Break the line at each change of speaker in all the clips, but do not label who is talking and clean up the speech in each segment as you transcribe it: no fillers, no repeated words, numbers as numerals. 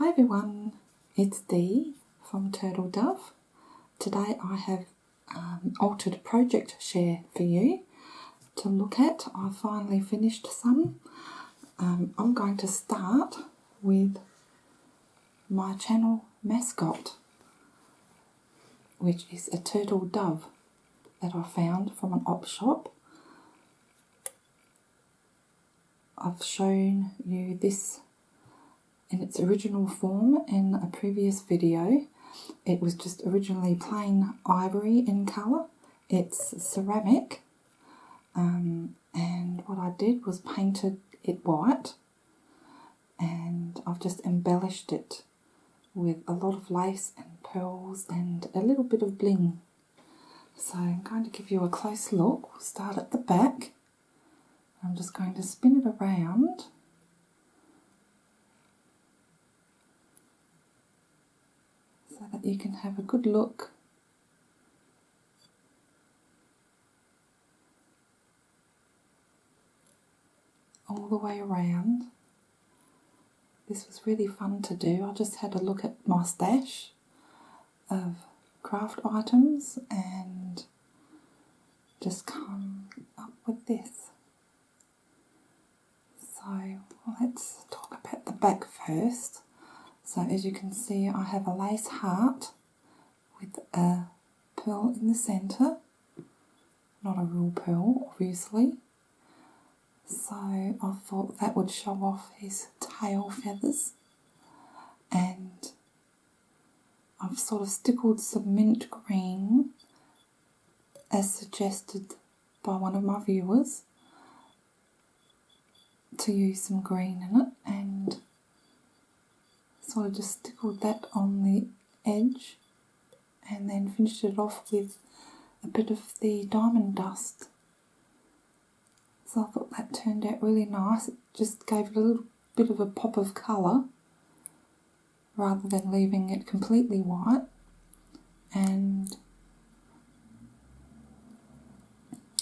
Hi everyone, it's Dee from Turtledove. Today I have altered project share for you to look at. I finally finished some. I'm going to start with my channel mascot, which is a turtle dove that I found from an op shop. I've shown you this in its original form in a previous video. It was just originally plain ivory in colour. It's ceramic, and what I did was painted it white, and I've just embellished it with a lot of lace and pearls and a little bit of bling. So I'm going to give you a close look. We'll start at the back. I'm just going to spin it around so that you can have a good look. All the way around. This was really fun to do. I just had a look at my stash of craft items and just come up with this. So let's talk about the back first. So as you can see, I have a lace heart with a pearl in the centre. Not a real pearl, obviously. So I thought that would show off his tail feathers. And I've sort of stickled some mint green as suggested by one of my viewers to use some green in it, and sort of just stickled that on the edge and then finished it off with a bit of the diamond dust. So I thought that turned out really nice. It just gave it a little bit of a pop of colour rather than leaving it completely white. And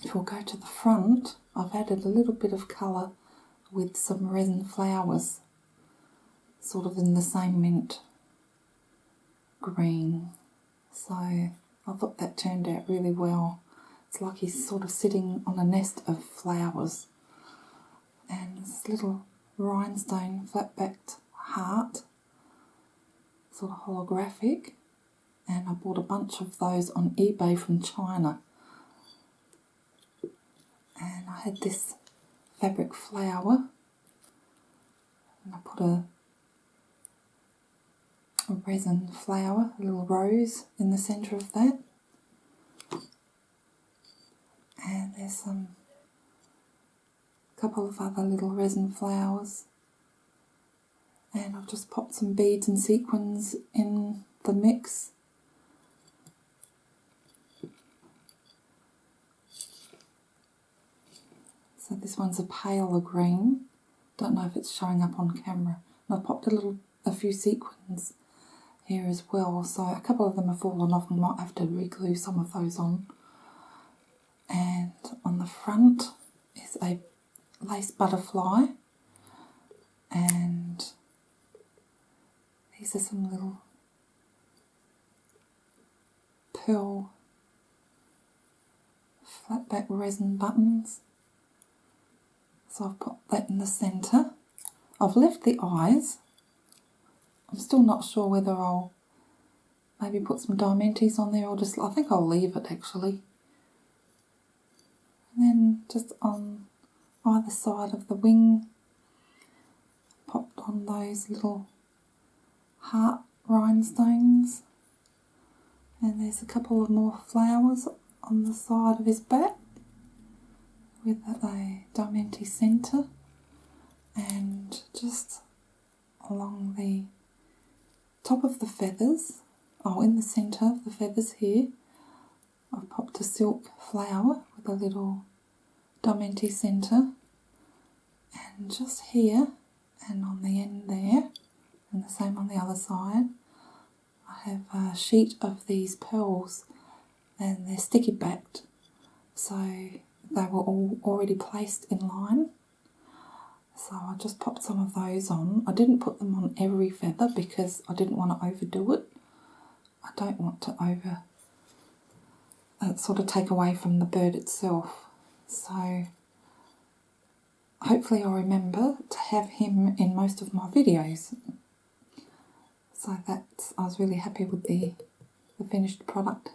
if we'll go to the front, I've added a little bit of colour with some resin flowers, sort of in the same mint green. So I thought that turned out really well. It's like he's sort of sitting on a nest of flowers. And this little rhinestone flat-backed heart, sort of holographic. And I bought a bunch of those on eBay from China. And I had this fabric flower, and I put a resin flower, a little rose in the centre of that. And there's a couple of other little resin flowers. And I've just popped some beads and sequins in the mix. So this one's a paler green. Don't know if it's showing up on camera. And I've popped a few sequins here as well. So a couple of them have fallen off and might have to re-glue some of those on. And on the front is a lace butterfly, and these are some little pearl flat back resin buttons. So I've put that in the centre. I've left the eyes. I'm still not sure whether I'll maybe put some diamantes on there or just, I think I'll leave it actually. And then just on either side of the wing, popped on those little heart rhinestones. And there's a couple of more flowers on the side of his back with a diamante centre, and just along the top of the feathers, in the centre of the feathers here, I've popped a silk flower with a little diamante centre, and just here and on the end there, and the same on the other side, I have a sheet of these pearls, and they're sticky backed, so they were all already placed in line. So I just popped some of those on. I didn't put them on every feather because I didn't want to overdo it. I don't want to sort of take away from the bird itself. So hopefully I'll remember to have him in most of my videos. So I was really happy with the finished product.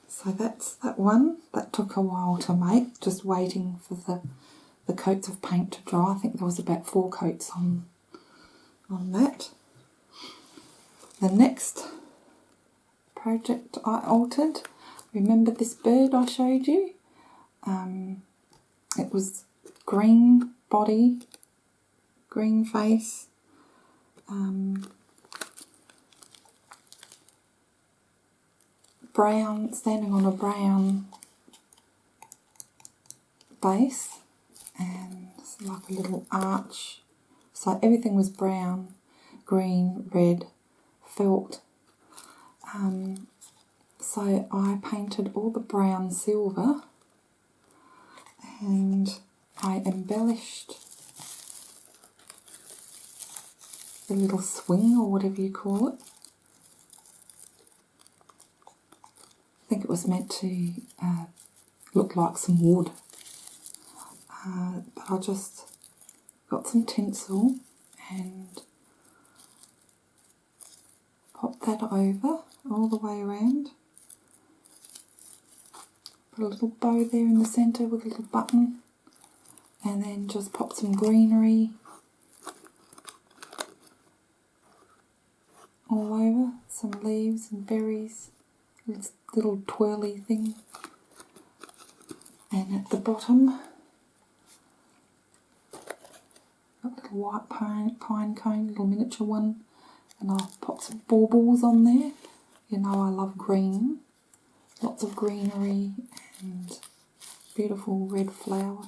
So that's that one. That took a while to make, just waiting for the coats of paint to dry. I think there was about 4 coats on that. The next project I altered, remember this bird I showed you? It was green body, green face, brown, standing on a brown base, and it's like a little arch. So everything was brown, green, red, felt. So I painted all the brown silver, and I embellished the little swing, or whatever you call it. I think it was meant to look like some wood. But I just got some tinsel and popped that over all the way around. Put a little bow there in the centre with a little button, and then just pop some greenery all over, some leaves and berries, this little twirly thing. And at the bottom, got a little white pine cone, little miniature one, and I've popped some baubles on there. You know I love green, lots of greenery and beautiful red flower.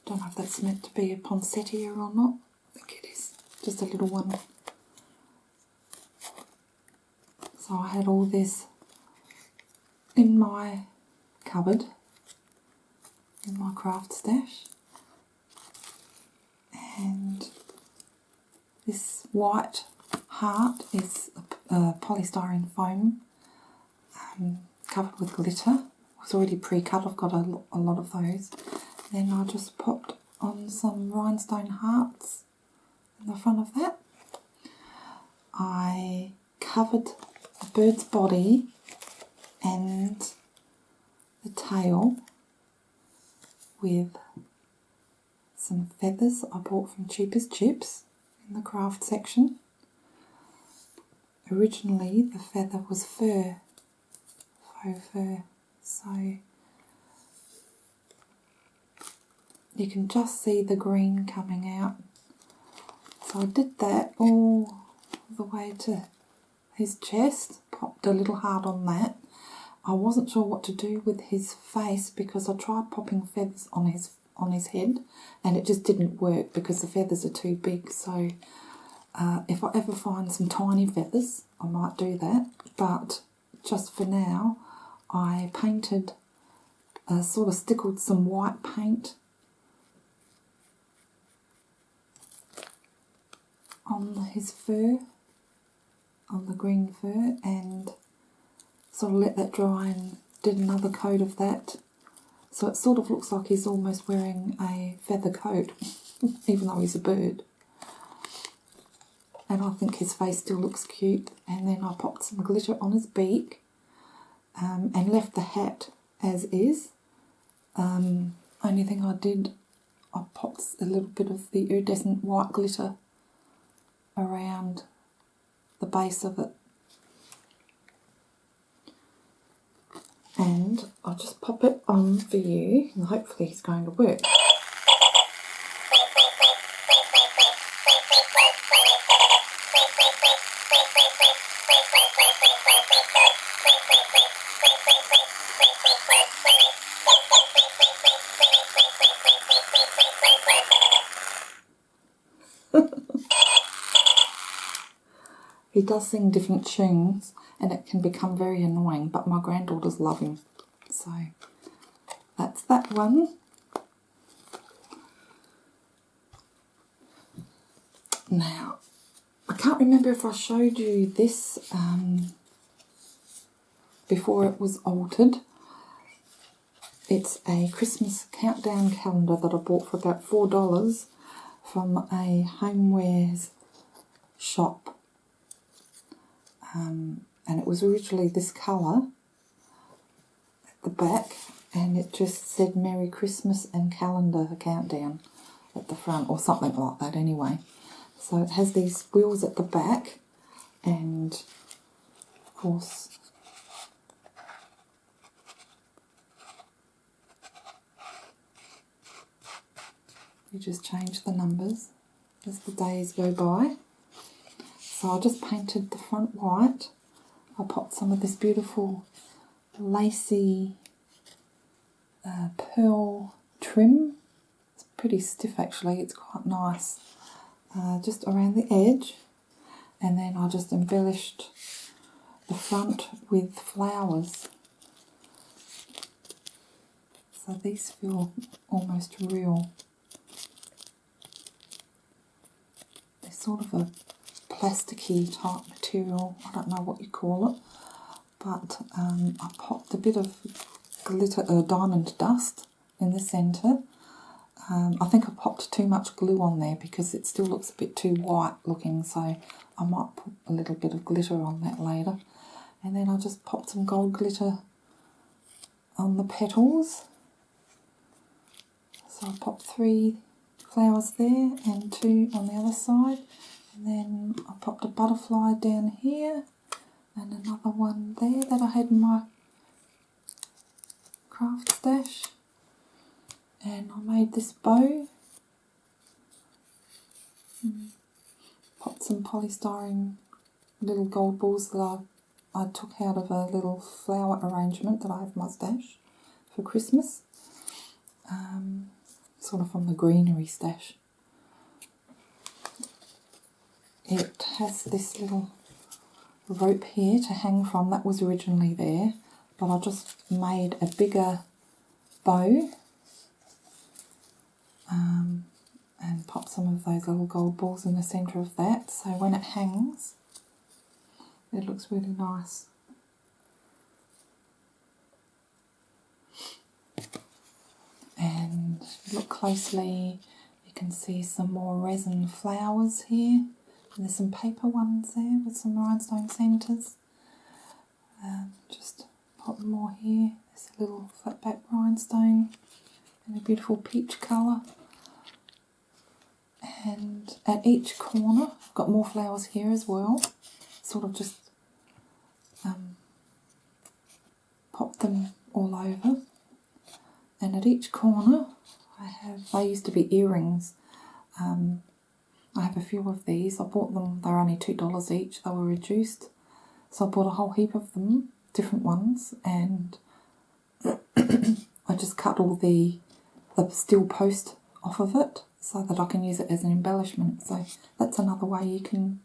Don't know if that's meant to be a poinsettia or not. I think it is, just a little one. So I had all this in my cupboard, in my craft stash, and this white heart is a polystyrene foam covered with glitter. It was already pre-cut, I've got a lot of those. Then I just popped on some rhinestone hearts in the front of that. I covered the bird's body and the tail with some feathers I bought from Cheapest Chips in the craft section. Originally the feather was fur, faux fur, so you can just see the green coming out. So I did that all the way to his chest, popped a little heart on that. I wasn't sure what to do with his face because I tried popping feathers on his head and it just didn't work because the feathers are too big. So if I ever find some tiny feathers, I might do that. But just for now, I painted, sort of stickled some white paint on his fur, on the green fur, and sort of let that dry and did another coat of that. So it sort of looks like he's almost wearing a feather coat, even though he's a bird. And I think his face still looks cute. And then I popped some glitter on his beak and left the hat as is. Only thing I did, I popped a little bit of the iridescent white glitter around the base of it. And I'll just pop it on for you and hopefully it's going to work. He does sing different tunes and it can become very annoying, but my granddaughters love him. So that's that. that one. Now, I can't remember if I showed you this before it was altered. It's a Christmas countdown calendar that I bought for about $4 from a homewares shop. And it was originally this colour at the back, and it just said Merry Christmas and calendar countdown at the front, or something like that anyway. So it has these wheels at the back, and of course you just change the numbers as the days go by. So I just painted the front white. I popped some of this beautiful lacy pearl trim. It's pretty stiff actually, it's quite nice. Just around the edge, and then I just embellished the front with flowers. So these feel almost real. They're sort of a plasticky type material, I don't know what you call it, but I popped a bit of glitter, diamond dust in the centre. I think I popped too much glue on there because it still looks a bit too white looking, so I might put a little bit of glitter on that later. And then I just popped some gold glitter on the petals. So I popped 3 flowers there and 2 on the other side. And then I popped a butterfly down here and another one there that I had in my craft stash. And I made this bow. Popped some polystyrene little gold balls that I took out of a little flower arrangement that I have in my stash for Christmas. Sort of from the greenery stash. It has this little rope here to hang from. That was originally there, but I just made a bigger bow and pop some of those little gold balls in the centre of that, so when it hangs it looks really nice. And if you look closely you can see some more resin flowers here, and there's some paper ones there with some rhinestone centres. Just pop more here. There's a little flat back rhinestone in a beautiful peach colour. And at each corner, I've got more flowers here as well. Sort of just pop them all over. And at each corner, they used to be earrings. I have a few of these. I bought them, they're only $2 each, they were reduced. So I bought a whole heap of them, different ones, and I just cut all the steel post off of it so that I can use it as an embellishment. So that's another way you can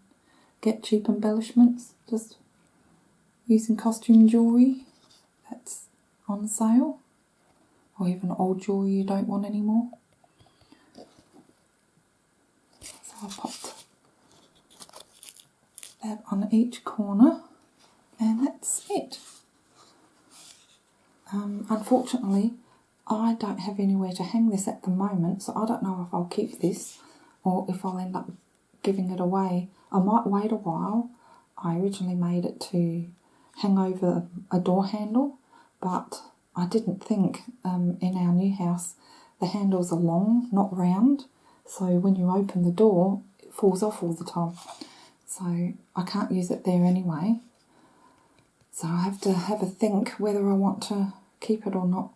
get cheap embellishments, just using costume jewellery that's on sale, or even old jewellery you don't want anymore. So I popped that on each corner, and that's it. Unfortunately, I don't have anywhere to hang this at the moment, so I don't know if I'll keep this or if I'll end up giving it away. I might wait a while. I originally made it to hang over a door handle, but I didn't think in our new house the handles are long, not round, so when you open the door it falls off all the time. So I can't use it there anyway. So I have to have a think whether I want to keep it or not.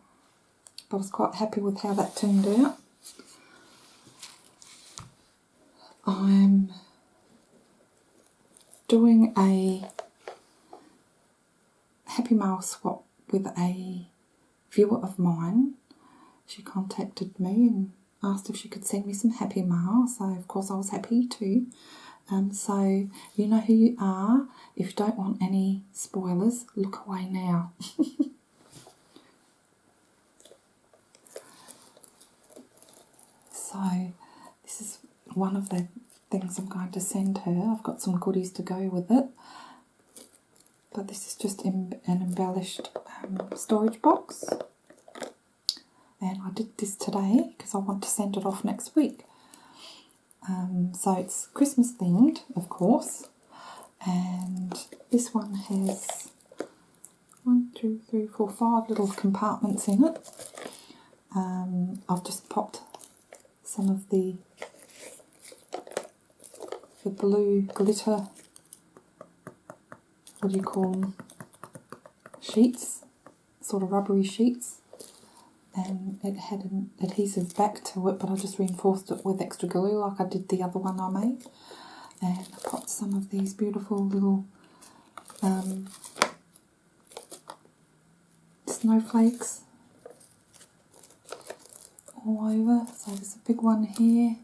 But I was quite happy with how that turned out. I'm doing a Happy Mail swap with a viewer of mine. She contacted me and asked if she could send me some Happy Mail, so of course I was happy too. So you know who you are. If you don't want any spoilers, look away now. So this is one of the things I'm going to send her. I've got some goodies to go with it. But this is just an embellished storage box. And I did this today because I want to send it off next week. So it's Christmas themed, of course. And this one has 5 little compartments in it. I've just popped some of the blue glitter, what do you call them, sheets, sort of rubbery sheets, and it had an adhesive back to it, but I just reinforced it with extra glue like I did the other one I made. And I popped some of these beautiful little snowflakes all over. So there's a big one here.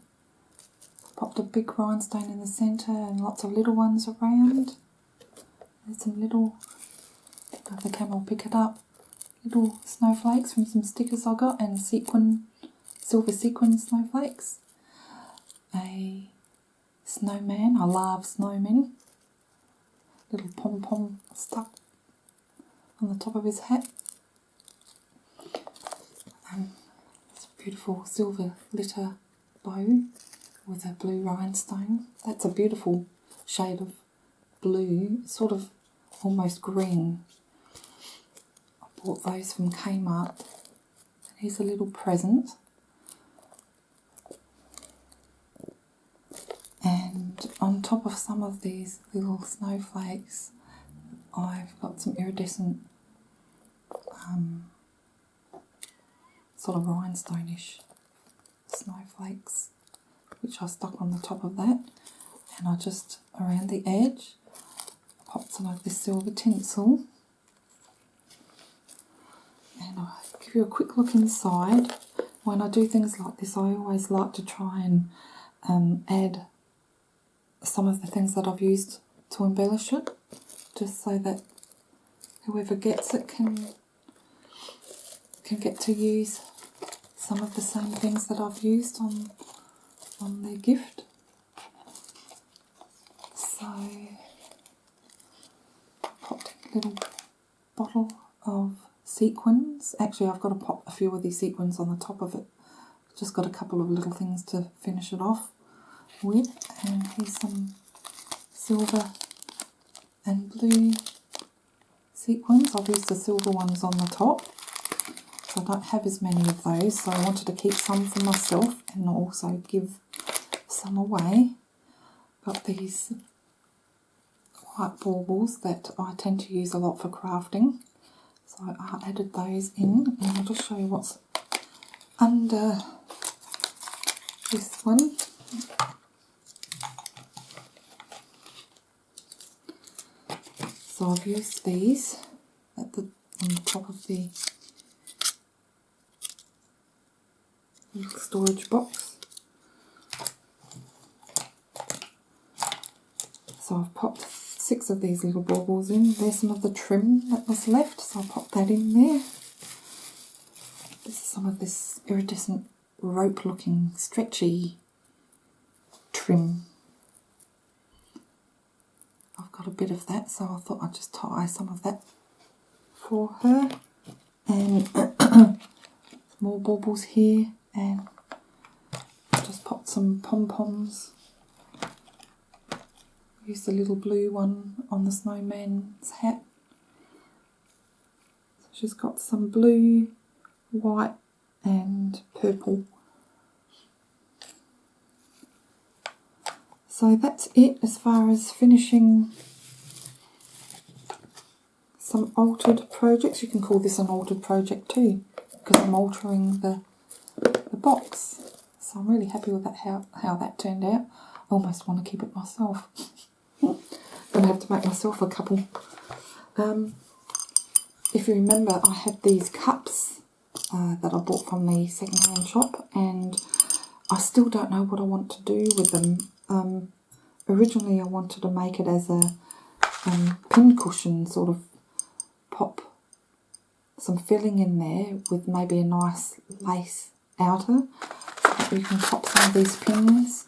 Popped a big rhinestone in the centre and lots of little ones around. There's some little, I don't know if the camera will pick it up, little snowflakes from some stickers I got, and silver sequin snowflakes. A snowman, I love snowmen. Little pom-pom stuck on the top of his hat. It's a beautiful silver glitter bow with a blue rhinestone. That's a beautiful shade of blue, sort of almost green. I bought those from Kmart. Here's a little present. And on top of some of these little snowflakes, I've got some iridescent sort of rhinestone-ish snowflakes, which I stuck on the top of that. And I just, around the edge, popped some of this silver tinsel. And I'll give you a quick look inside. When I do things like this, I always like to try and add some of the things that I've used to embellish it, just so that whoever gets it can get to use some of the same things that I've used on their gift. So popped a little bottle of sequins. Actually, I've got to pop a few of these sequins on the top of it. Just got a couple of little things to finish it off with. And here's some silver and blue sequins. I've used the silver ones on the top. So I don't have as many of those, so I wanted to keep some for myself and also give some away. Got these white baubles that I tend to use a lot for crafting. So I added those in, and I'll just show you what's under this one. So I've used these on the top of the little storage box. So I've popped 6 of these little baubles in. There's some of the trim that was left, so I'll pop that in there. This is some of this iridescent rope looking stretchy trim. I've got a bit of that, so I thought I'd just tie some of that for her. And more baubles here, and just popped some pom-poms. Used the little blue one on the snowman's hat. So she's got some blue, white and purple. So that's it as far as finishing some altered projects. You can call this an altered project too, because I'm altering the box. So I'm really happy with that, how that turned out. I almost want to keep it myself. Gonna have to make myself a couple. If you remember, I had these cups that I bought from the second-hand shop, and I still don't know what I want to do with them. Originally I wanted to make it as a pin cushion, sort of pop some filling in there with maybe a nice lace outer. you can pop some of these pins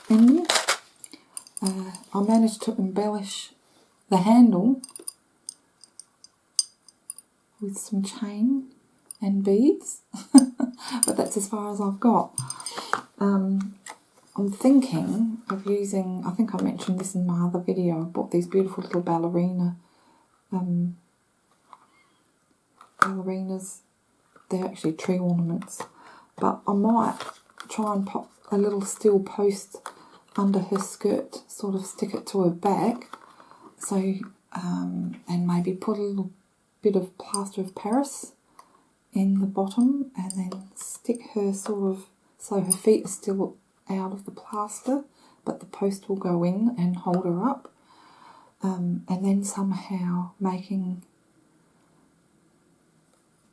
in. I managed to embellish the handle with some chain and beads, but that's as far as I've got. I'm thinking of using, I think I mentioned this in my other video, I bought these beautiful little ballerinas. They're actually tree ornaments, but I might try and pop a little steel post under her skirt, sort of stick it to her back, so and maybe put a little bit of plaster of Paris in the bottom, and then stick her sort of so her feet are still out of the plaster, but the post will go in and hold her up, and then somehow making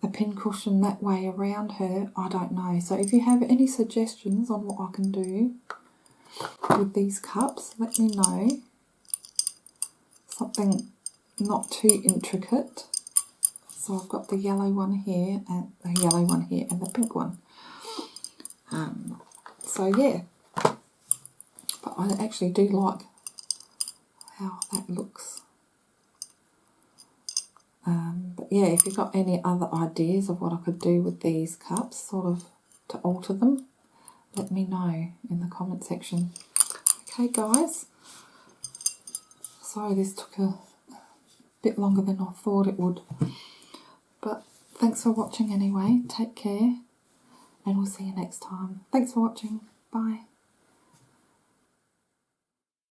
a pin cushion that way around her. I don't know. So if you have any suggestions on what I can do with these cups, let me know. Something not too intricate. So I've got the yellow one here, and the yellow one here, and the pink one. So yeah, but I actually do like how that looks. But yeah, if you've got any other ideas of what I could do with these cups, sort of to alter them, let me know in the comment section. Okay guys, sorry this took a bit longer than I thought it would, but thanks for watching anyway. Take care, and we'll see you next time. Thanks for watching. Bye.